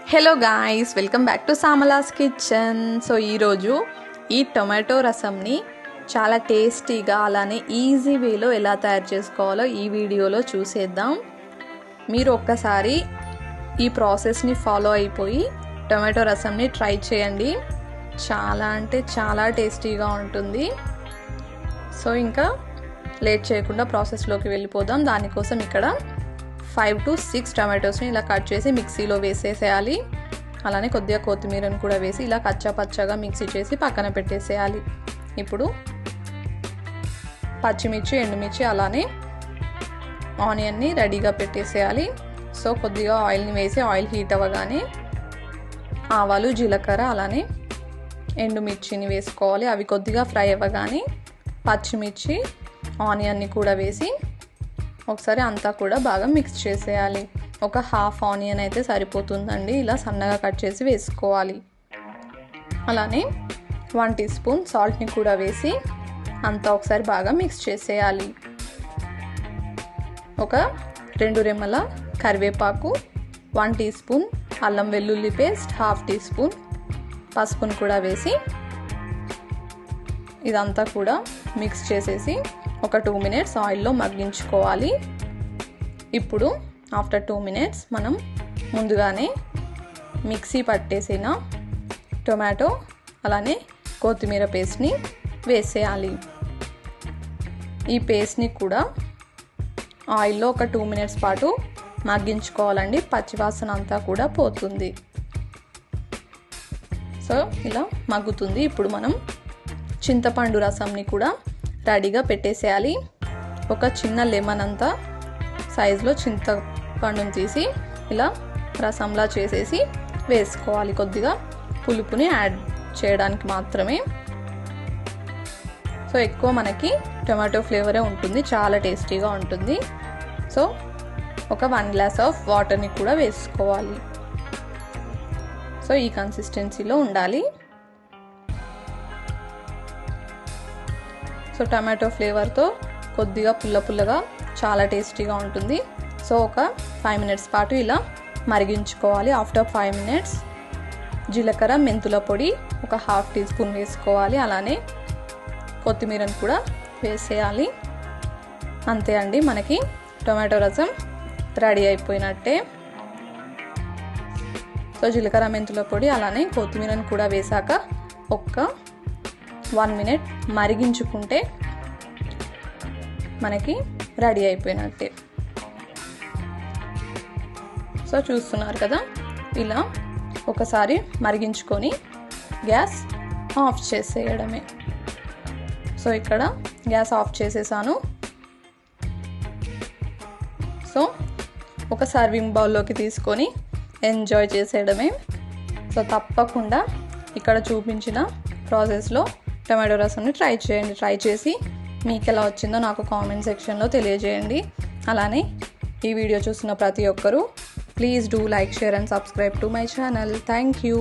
Hello guys, welcome back to సామలాస్ kitchen. So ఈరోజు ఈ tomato రసంని చాలా టేస్టీగా అలానే ఈజీ వేలో ఎలా తయారు చేసుకోవాలో ఈ వీడియోలో చూసేద్దాం. మీరు ఒక్కసారి ఈ ప్రాసెస్ని ఫాలో అయిపోయి టొమాటో రసంని ట్రై చేయండి. చాలా అంటే చాలా టేస్టీగా ఉంటుంది. సో ఇంకా లేట్ చేయకుండా ప్రాసెస్లోకి వెళ్ళిపోదాం. దానికోసం ఇక్కడ 5 to 6 టమాటోస్ని ఇలా కట్ చేసి మిక్సీలో వేసేసేయాలి. అలానే కొద్దిగా కొత్తిమీరను కూడా వేసి ఇలా కచ్చా పచ్చగా మిక్సీ చేసి పక్కన పెట్టేసేయాలి. ఇప్పుడు పచ్చిమిర్చి, ఎండుమిర్చి అలానే ఆనియన్ని రెడీగా పెట్టేసేయాలి. సో కొద్దిగా ఆయిల్ని వేసి ఆయిల్ హీట్ అవ్వగానే ఆవాలు, జీలకర్ర అలానే ఎండుమిర్చిని వేసుకోవాలి. అవి కొద్దిగా ఫ్రై అవ్వగానే పచ్చిమిర్చి, ఆనియన్ని కూడా వేసి ఒకసారి అంతా కూడా బాగా మిక్స్ చేసేయాలి. ఒక హాఫ్ ఆనియన్ అయితే సరిపోతుందండి. ఇలా సన్నగా కట్ చేసి వేసుకోవాలి. అలానే 1 టీ స్పూన్ సాల్ట్ని కూడా వేసి అంతా ఒకసారి బాగా మిక్స్ చేసేయాలి. ఒక 2 రెమ్మల కరివేపాకు, 1 టీ స్పూన్ అల్లం వెల్లుల్లి పేస్ట్, హాఫ్ టీ స్పూన్ పసుపును కూడా వేసి ఇదంతా కూడా మిక్స్ చేసేసి ఒక 2 మినిట్స్ ఆయిల్లో మగ్గించుకోవాలి. ఇప్పుడు ఆఫ్టర్ 2 మినిట్స్ మనం ముందుగానే మిక్సీ పట్టేసిన టొమాటో అలానే కొత్తిమీర పేస్ట్ని వేసేయాలి. ఈ పేస్ట్ని కూడా ఆయిల్లో ఒక 2 మినిట్స్ పాటు మగ్గించుకోవాలండి. పచ్చివాసన అంతా కూడా పోతుంది. సో ఇలా మగ్గుతుంది. ఇప్పుడు మనం చింతపండు రసంని కూడా రెడీగా పెట్టేసేయాలి. ఒక చిన్న లెమన్ అంతా సైజులో చింతపండుని తీసి ఇలా రసంలా చేసేసి వేసుకోవాలి. కొద్దిగా పులుపుని యాడ్ చేయడానికి మాత్రమే. సో ఎక్కువ మనకి టొమాటో ఫ్లేవరే ఉంటుంది, చాలా టేస్టీగా ఉంటుంది. సో ఒక 1 గ్లాస్ ఆఫ్ వాటర్ని కూడా వేసుకోవాలి. సో ఈ కన్సిస్టెన్సీలో ఉండాలి. సో టమాటో ఫ్లేవర్తో కొద్దిగా పుల్లగా చాలా టేస్టీగా ఉంటుంది. సో ఒక 5 మినిట్స్ పాటు ఇలా మరిగించుకోవాలి. ఆఫ్టర్ 5 మినిట్స్ జీలకర్ర, మెంతుల పొడి ఒక హాఫ్ టీ స్పూన్ వేసుకోవాలి. అలానే కొత్తిమీరను కూడా వేసేయాలి. అంతే అండి, మనకి టొమాటో రసం రెడీ అయిపోయినట్టే. సో జీలకర్ర, మెంతుల పొడి అలానే కొత్తిమీరను కూడా వేసాక ఒక్క 1 మినిట్ మరిగించుకుంటే మనకి రెడీ అయిపోయినట్టే. సో చూస్తున్నారు కదా, ఇలా ఒకసారి మరిగించుకొని గ్యాస్ ఆఫ్ చేసేయడమే. సో ఇక్కడ గ్యాస్ ఆఫ్ చేసేసాను. సో ఒక సర్వింగ్ బౌల్లోకి తీసుకొని ఎంజాయ్ చేసేయడమే. సో తప్పకుండా ఇక్కడ చూపించిన ప్రాసెస్లో టమాటో రసంని ట్రై చేయండి. ట్రై చేసి మీకు ఎలా వచ్చిందో నాకు కామెంట్ సెక్షన్లో తెలియజేయండి. అలానే ఈ వీడియో చూస్తున్న ప్రతి ఒక్కరూ please do like, share and subscribe to my channel. Thank you.